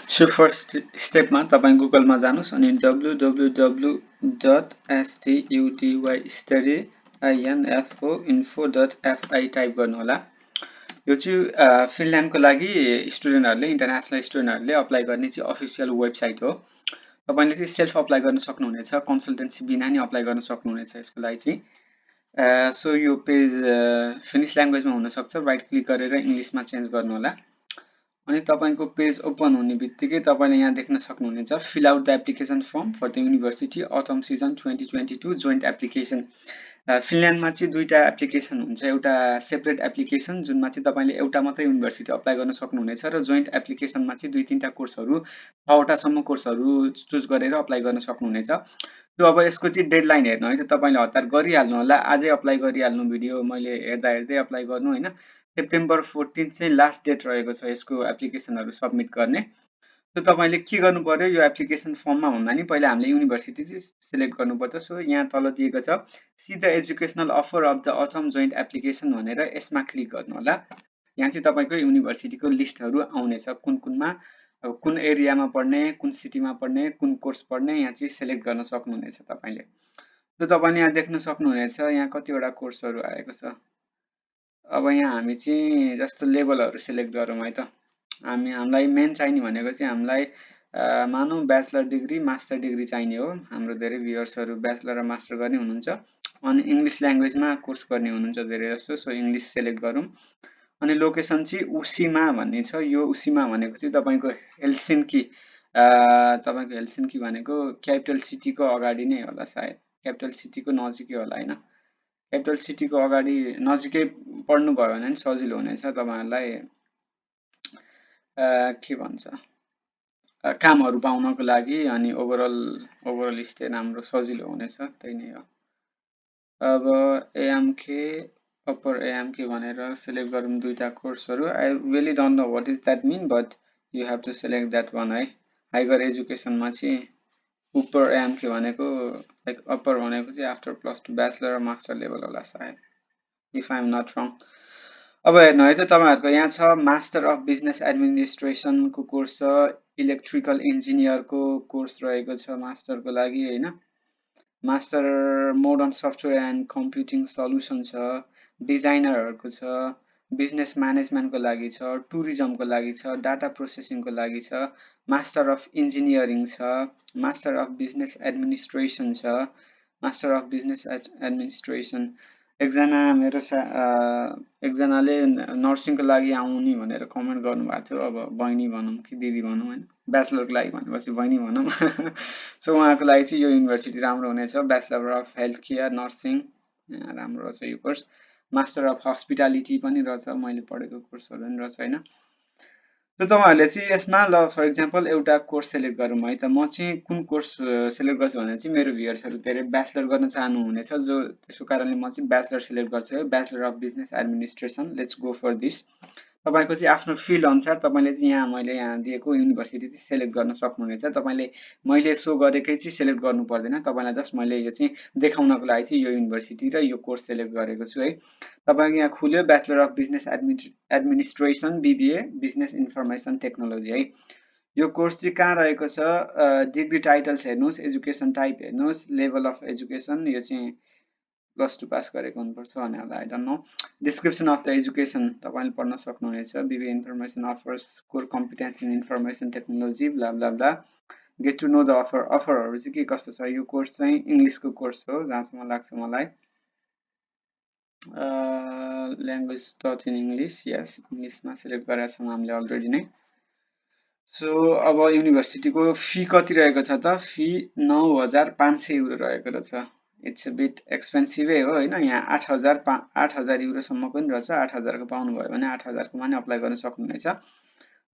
So first स्टेपमा तपाईं गुगलमा जानुस् अनि www.studyinfo.fi टाइप गर्नु होला। यो चाहिँ फिनल्यान्डको लागि स्टुडेन्टहरुले इन्टरनेशनल स्टुडेन्टहरुले अप्लाई गर्ने चाहिँ अफिसियल वेबसाइट हो। तपाईले चाहिँ सेल्फ अप्लाई गर्न सक्नुहुनेछ, कन्सल्टेन्सी बिना नि अप्लाई गर्न सक्नुहुनेछ यसको लागि चाहिँ। सो यो पेज फिनिश ल्याङ्ग्वेजमा हुन सक्छ, राइट क्लिक गरेर इंग्लिशमा चेन्ज गर्नु होला। अनि तपाईको पेज ओपन हुने बित्तिकै तपाईले यहाँ देख्न सक्नुहुनेछ fill out the application form for the university autumn season 2022 joint application. फिनल्यान्डमा चाहिँ दुईटा एप्लिकेसन हुन्छ, एउटा सेपरेट एप्लिकेसन जुनमा चाहिँ तपाईले एउटा मात्रै युनिभर्सिटी अप्लाई गर्न सक्नुहुनेछ र जोइन्ट एप्लिकेसनमा चाहिँ दुई तीनटा कोर्सहरु 6वटा सम्म कोर्सहरु चुज गरेर अप्लाई गर्न सक्नुहुनेछ। सो अब यसको चाहिँ डेडलाइन हेर्नु है त, तपाईले हतार गरिहाल्नु होला, आजै अप्लाई गरिहाल्नु, भिडियो मैले हेर्दा हेर्दै अप्लाई गर्नु हैन। सेप्टेम्बर 14 चाहिँ लास्ट डेट रहेको छ यसको एप्लिकेसनहरु सबमिट गर्ने। सो तपाईले के गर्नु पर्यो, यो एप्लिकेसन फर्ममा भन्दा नि पहिला हामीले युनिभर्सिटी चाहिँ सिलेक्ट गर्नुपर्छ। सो यहाँ तल दिएको छ see the educational offer of the autumn joint application भनेर यसमा क्लिक गर्नु होला। यहाँ चाहिँ तपाईको युनिभर्सिटीको लिस्टहरु आउनेछ, कुन कुनमा अब कुन एरियामा पढ्ने, कुन सिटीमा पढ्ने, कुन कोर्स पढ्ने यहाँ चाहिँ सिलेक्ट गर्न सक्नुहुनेछ तपाईले। सो तपाईले यहाँ देख्न सक्नुहुनेछ यहाँ कतिवटा कोर्सहरु आएको छ। अब यहाँ हामी चाहिँ जस्तो लेभलहरु सिलेक्ट गरौँ है त। हामीलाई मेन चाहिने भनेको चाहिँ हामीलाई मानौं ब्याचलर डिग्री मास्टर डिग्री चाहिने हो। हाम्रो धेरै भ्युअर्सहरु ब्याचलर र मास्टर गर्ने हुनुहुन्छ अनि इंग्लिश ल्याङ्ग्वेजमा कोर्स गर्ने हुनुहुन्छ धेरै जस्तो। सो इंग्लिश सिलेक्ट गरौँ अनि लोकेसन चाहिँ उसीमा भन्ने छ। यो उसीमा भनेको चाहिँ तपाईको हेलसिन्की, तपाईको हेलसिन्की भनेको क्यापिटल सिटीको अगाडि नै होला सायद, क्यापिटल सिटीको नजिकै होला हैन। क्यापिटल सिटीको अगाडि नजिकै पढ्नु भयो भने नि सजिलो हुनेछ तपाईहरुलाई, के भन्छ कामहरु पाउनको लागि अनि ओभरअल स्टे राम्रो सजिलो हुनेछ, त्यही नै हो। अब एएमके अप्पर एएमके भनेर सिलेक्ट गरौँ दुईटा कोर्सहरु। I really don't know what is that mean but you have to select that one है। हाइगर एजुकेसनमा चाहिँ अप्पर एएमके भनेको लाइक अप्पर भनेको चाहिँ आफ्टर +2 ब्याचलर र मास्टर लेभल होला सायद, if I am not wrong. अब हेर्नु है त तपाईहरुको यहाँ छ मास्टर अफ बिजनेस एडमिनिस्ट्रेसन को कोर्स छ, इलेक्ट्रिकल इन्जिनियर को कोर्स रहेको छ मास्टरको लागि हैन। Master modern software and computing solution छ, डिजाइनरहरुको छ, बिजनेस म्यानेजमेन्टको लागि छ, टुरिज्मको लागि छ, डाटा प्रोसेसिङको लागि छ, मास्टर अफ इन्जिनियरिङ छ, मास्टर अफ बिजनेस एडमिनिस्ट्रेसन छ, मास्टर अफ बिजनेस एडमिनिस्ट्रेसन। एकजनाले नर्सिङको लागि आउने भनेर कमेन्ट गर्नुभएको थियो। अब बहिनी भनौं कि दिदी भनौं हैन, ब्याचलरको लागि भनेपछि बहिनी भनौं। सो उहाँको लागि चाहिँ यो युनिभर्सिटी राम्रो हुनेछ। Bachelor of health care nursing राम्रो छ यो कोर्स। मास्टर अफ हस्पिटालिटी पनि रहेछ, मैले पढेको कोर्सहरु पनि रहेछ हैन। त तपाईहरुले चाहिँ यसमा ल फर एक्जाम्पल एउटा कोर्स सिलेक्ट गरौँ है त। म चाहिँ कुन कोर्स सिलेक्ट गर्छु भने चाहिँ मेरो भ्युअर्सहरु धेरै ब्याचलर गर्न चाहनुहुनेछ, जो त्यसको कारणले म चाहिँ ब्याचलर सिलेक्ट गर्छु है, bachelor of business administration. Let's go for this. तपाईको चाहिँ आफ्नो फिल्ड अनुसार तपाईले चाहिँ यहाँ मैले यहाँ दिएको युनिभर्सिटी चाहिँ सिलेक्ट गर्न सक्नुहुनेछ। तपाईले मैले सो गरेकै चाहिँ सिलेक्ट गर्नु पर्दैन, तपाईलाई जस्ट मैले यो चाहिँ देखाउनको लागि चाहिँ यो युनिभर्सिटी र यो कोर्स सिलेक्ट गरेको छु है। तपाईको यहाँ खुल्यो bachelor of business administration BBA business information technology है। यो कोर्स चाहिँ कहाँ रहेको छ, डिग्री टाइटल्स हेर्नुस्, एजुकेसन टाइप हेर्नुस्, लेभल अफ एजुकेसन यो चाहिँ +2 पास गरेको हुनुपर्छ भने होला, I don't know. Description of the education तपाईले पढ्न सक्नुहुनेछ। BBA information offers core competency in information technology blah blah blah. Get to know the अफरहरु चाहिँ के कस्तो छ। यो कोर्स चाहिँ इंग्लिशको कोर्स हो जहाँसम्म लाग्छ मलाई। Language touch in English, yes इंग्लिशमा सिलेक्ट गरेका छौं हामीले अलरेडी नै। सो अब युनिभर्सिटीको फी कति रहेको छ त, फी 9500 युरो रहेको रहेछ। इट्स अ बिट एक्सपेन्सिभै हो हैन। यहाँ 8000 युरो सम्म पनि रहेछ। 8000 को पाउनु भयो भने 8000 को पनि अप्लाई गर्न सक्नुहुनेछ।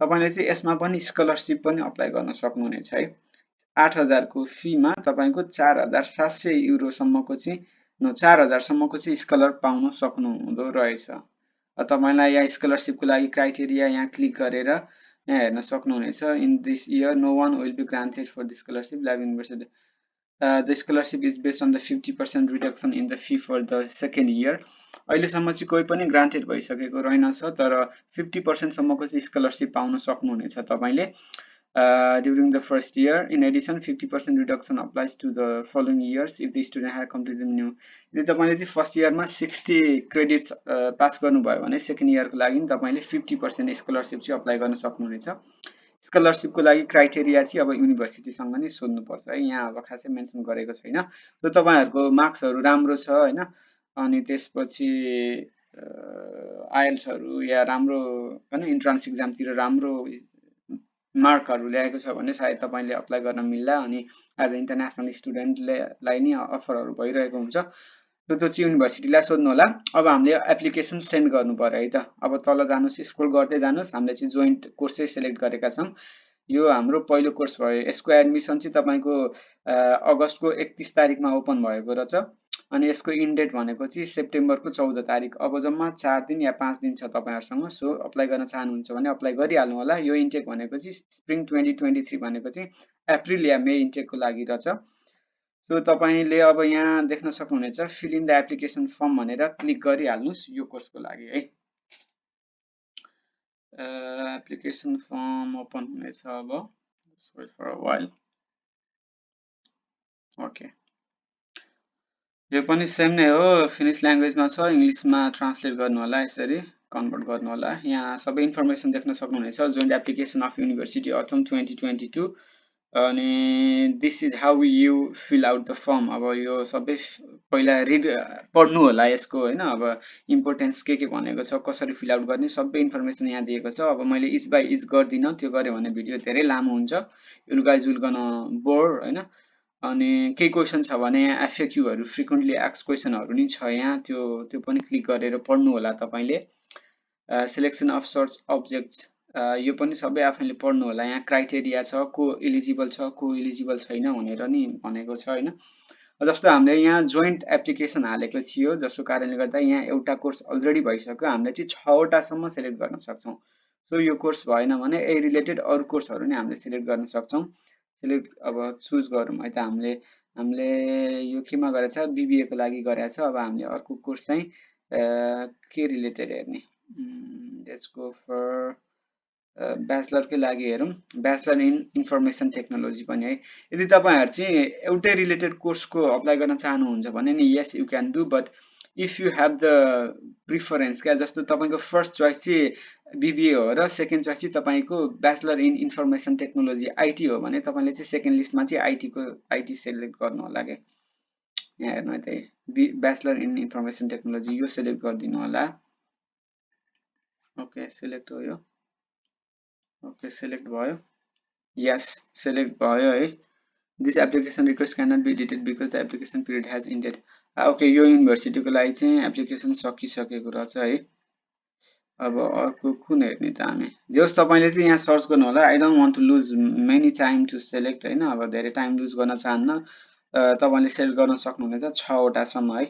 तपाईले चाहिँ यसमा पनि स्कलरशिप पनि अप्लाई गर्न सक्नुहुनेछ है। 8000 को फीमा तपाईको 4700 युरो सम्मको चाहिँ 4000 सम्मको चाहिँ स्कलर पाउन सक्नुहुँदो रहेछ। तपाईलाई यहाँ स्कलरशिपको लागि क्राइटेरिया यहाँ क्लिक गरेर यहाँ हेर्न सक्नुहुनेछ। In this year no one will be granted for the scholarship live university. The scholarship is based on the 50% reduction in the fee for the second year. अहिलेसम्म चाहिँ कोही पनि ग्रान्टेड भइसकेको रहेनछ, तर 50% सम्मको चाहिँ स्कलरशिप पाउन सक्नुहुनेछ तपाईले। during the first year. In addition, 50% reduction applies to the following years if the student had completed new. यदि तपाईले चाहिँ फर्स्ट इयरमा 60 क्रेडिट्स पास गर्नुभयो भने सेकेन्ड इयरको लागि तपाईले 50% स्कलरशिप चाहिँ अप्लाई गर्न सक्नुहुनेछ। स्कलरशिपको लागि क्राइटेरिया चाहिँ अब युनिभर्सिटीसँग नै सोध्नुपर्छ है, यहाँ अब खासै मेन्सन गरेको छैन। र तपाईहरुको मार्क्सहरु राम्रो छ हैन, अनि त्यसपछि आइएल्सहरु या राम्रो हैन इन्ट्रान्स एक्जामतिर राम्रो मार्कहरु ल्याएको छ भने सायद तपाईले अप्लाई गर्न मिल्ला, अनि एज अ इन्टरनेशनल स्टुडेन्टलाई नि अफरहरु भइरहेको हुन्छ। त्यो चाहिँ युनिभर्सिटीलाई सोध्नु होला। अब हामीले एप्लिकेसन सेन्ड गर्नु पर्यो है त। अब तल जानुस्, स्क्रोल गर्दै जानुस्, हामीले चाहिँ जोइन्ट कोर्स चाहिँ सिलेक्ट गरेका छौं। यो हाम्रो पहिलो कोर्स भयो। यसको एडमिसन चाहिँ तपाईको अगस्तको 31 तारिखमा ओपन भएको रहेछ, अनि यसको इन डेट भनेको चाहिँ सेप्टेम्बरको 14 तारिख। अब जम्मा 4 दिन या 5 दिन छ तपाईहरुसँग। सो अप्लाई गर्न चाहनुहुन्छ भने अप्लाई गरिहाल्नु होला। यो इन्टेक भनेको चाहिँ स्प्रिङ 2023 भनेको चाहिँ अप्रिल या मे इन्टेकको लागि रहेछ। सो तपाईले अब यहाँ देख्न सक्नुहुनेछ fill in the application form भनेर क्लिक गरिहाल्नुस् यो कोर्सको लागि है। एप्लिकेसन फर्म ओपन हुनेछ अब। Wait for a while. Okay, यो पनि सेम नै हो, फिनिश ल्याङ्ग्वेजमा छ, इंग्लिशमा ट्रान्सलेट गर्नु होला, यसरी कन्भर्ट गर्नु होला। यहाँ सबै इन्फर्मेसन देख्न सक्नुहुनेछ। Joint application of university autumn 2022, अनि this is how you fill out the form. अब यो सबै पहिला पढ्नु होला यसको हैन। अब इम्पोर्टेन्स के भनेको छ, कसरी फिल आउट गर्ने, सबै इन्फर्मेसन यहाँ दिएको छ। अब मैले इच बाइ इच गर्दिन, त्यो गरे भने भिडियो धेरै लामो हुन्छ। You guys will gun bore हैन। अनि केही क्वेशन छ भने यहाँ एफएक्यूहरु फ्रिक्वेन्टली आस्क्ड क्वेशनहरु नि छ यहाँ, त्यो पनि क्लिक गरेर पढ्नु होला तपाईले। सिलेक्सन अफ सर्च अब्जेक्ट्स, यो पनि सबै आफैले पढ्नु होला। यहाँ क्राइटेरिया छ, को एलिजिबल छ, को एलिजिबल छैन भनेर नि भनेको छ हैन। जस्तो हामीले यहाँ जोइन्ट एप्लिकेसन हालेको थियो, जसको कारणले गर्दा यहाँ एउटा कोर्स अलरेडी भइसक्यो, हामीले चाहिँ 6 वटा सम्म सिलेक्ट गर्न सक्छौं। सो यो कोर्स भएन भने ए रिलेटेड अरु कोर्सहरु नि हामीले सिलेक्ट गर्न सक्छौं। सिलेक्ट अब चुज गरौँ है त। हामीले यो केमा गरेछ, बीबीए को लागि गरेछ। अब हामीले अर्को कोर्स चाहिँ के रिलेटेड हेर्ने, लेट्स गो फर ब्याचलर के लागि हेरौँ, ब्याचलर इन इन्फर्मेसन टेक्नोलोजी पनि है। यदि तपाईहरु चाहिँ एउटै रिलेटेड कोर्सको अप्लाई गर्न चाहनुहुन्छ भने नि yes you can do, but if you have the preference क्या, जस्तो तपाईको फर्स्ट चोइस चाहिँ बीबीए हो र सेकेन्ड चोइस चाहिँ तपाईको bachelor in information technology IT हो भने तपाईले चाहिँ सेकेन्ड लिस्टमा चाहिँ आईटी सिलेक्ट गर्नु होला के। यहाँ हेर्नु है त, ब्याचलर इन इन्फर्मेसन टेक्नोलोजी यो सिलेक्ट गरिदिनु होला। ओके, सिलेक्ट हो यो। ओके, सिलेक्ट भयो। यस, सिलेक्ट भयो है। This application request can not be edited because the application period has ended. Okay, यो युनिभर्सिटीको लागि चाहिँ एप्लिकेसन सकिसकेको रहेछ है। अब अर्को कुन हेर्ने त हामी, जे होस् तपाईले चाहिँ यहाँ सर्च गर्नु होला। I don't want to lose many time to select हैन। अब धेरै टाइम लुज गर्न चाहन्न, तपाईले सेलेक्ट गर्न सक्नुहुनेछ 6 वटा सम्म है।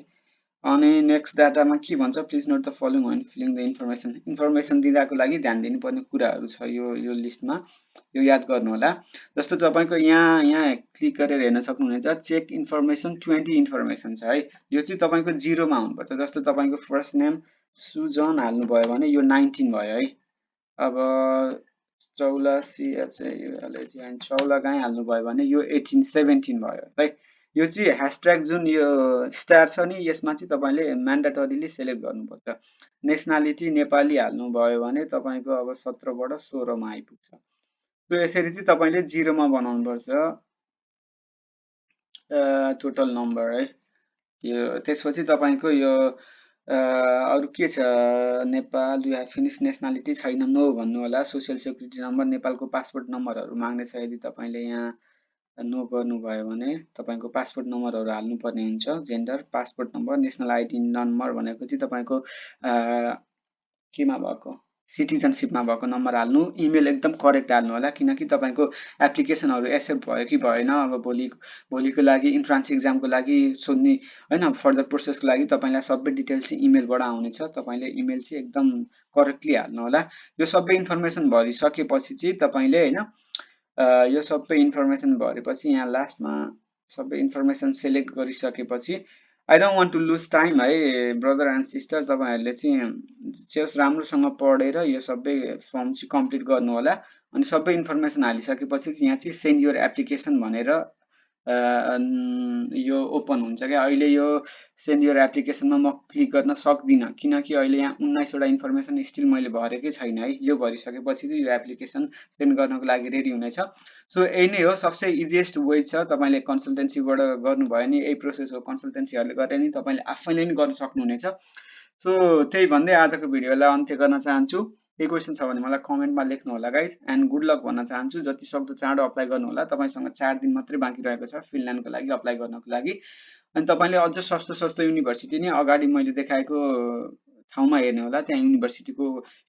अनि नेक्स्ट डाटामा के भन्छ, please note the following when filling the information. इन्फर्मेसन दिँदाको लागि ध्यान दिनुपर्ने कुराहरु छ यो लिस्टमा, यो याद गर्नु होला। जस्तो तपाईको यहाँ क्लिक गरेर हेर्न सक्नुहुनेछ चेक इन्फर्मेसन 20 इन्फर्मेसन छ है। यो चाहिँ तपाईको 0 मा हुनुपर्छ। जस्तो तपाईको फर्स्ट नेम सुजन हाल्नु भयो भने यो 19 भयो है। अब चौलागाई हाल्नु भयो भने यो 17 भयो है। यो चाहिँ ह्याशट्याग जुन यो स्टार छ नि, यसमा चाहिँ तपाईले म्यान्डेटरीली सिलेक्ट गर्नुपर्छ। नेसनालिटी नेपाली हाल्नु भयो भने तपाईको अब 17 बाट 16 मा आइपुग्छ। सो यसरी चाहिँ तपाईले 0 मा बनाउनु पर्छ टोटल नम्बर है। यो त्यसपछि तपाईको यो अरु के छ, Nepal you have finish nationality छैन, नो भन्नु होला। सोशल सेक्युरिटी नम्बर, नेपालको पासपोर्ट नम्बरहरु माग्ने छ। यदि तपाईले यहाँ नो गर्नु भयो भने तपाईको पासपोर्ट नम्बरहरु हाल्नु पर्ने हुन्छ। Gender, passport number, national ID number भनेको चाहिँ तपाईको केमा भएको, सिटिजनशिपमा भएको नम्बर हाल्नु। इमेल एकदम करेक्ट हाल्नु होला, किनकि तपाईको एप्लिकेसनहरु एक्सेप्ट भयो कि भएन, अब भोलिको लागि इन्ट्रान्स एक्जामको लागि सोध्ने हैन, फर्दर प्रोसेसको लागि तपाईलाई सबै डिटेल्स चाहिँ इमेलबाट आउनेछ। तपाईले इमेल चाहिँ एकदम करेक्टली हाल्नु होला। यो सबै इन्फर्मेसन भरिसकेपछि चाहिँ तपाईले हैन, यो सबै इन्फर्मेसन भरेपछि यहाँ लास्टमा सबै इन्फर्मेसन सिलेक्ट गरिसकेपछि I don't want to lose time है ब्रदर एन्ड सिस्टर, तपाईँहरूले चाहिँ राम्रोसँग पढेर यो सबै फर्म चाहिँ कम्प्लिट गर्नु होला। अनि सबै इन्फर्मेसन हालिसकेपछि चाहिँ यहाँ चाहिँ सेन्ड योर एप्लिकेसन भनेर यो ओपन हुन्छ क्या। अहिले यो सेन्ड योर एप्लिकेसनमा म क्लिक गर्न सक्दिनँ किनकि अहिले यहाँ 19वटा इन्फर्मेसन स्टिल मैले भरेकै छैन है। यो भरिसकेपछि चाहिँ यो एप्लिकेसन सेन्ड गर्नको लागि रेडी हुनेछ। सो यही नै हो, सबसे इजिएस्ट वे छ। तपाईँले कन्सल्टेन्सीबाट गर्नुभयो भने यही प्रोसेस हो, कन्सल्टेन्सीहरूले गरे नि तपाईँले आफैले नि गर्न सक्नुहुनेछ। सो त्यही भन्दै आजको भिडियोलाई अन्त्य गर्न चाहन्छु। केही क्वेसन छ भने मलाई कमेन्टमा लेख्नु होला गाइज, एन्ड गुड लक भन्न चाहन्छु। जति सक्दो चाँडो अप्लाई गर्नु होला, तपाईँसँग 4 दिन मात्रै बाँकी रहेको छ फिनल्यान्डको लागि अप्लाई गर्नको लागि। अनि तपाईँले अझ सस्तो सस्तो युनिभर्सिटी नै अगाडि मैले देखाएको ठाउँमा हेर्नु होला, त्यहाँ युनिभर्सिटीको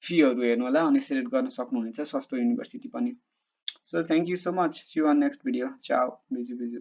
फीहरू हेर्नु होला अनि सेलेक्ट गर्न सक्नुहुनेछ सस्तो युनिभर्सिटी पनि। So thank you so much, see you on next video, ciao, बिजु बिजु।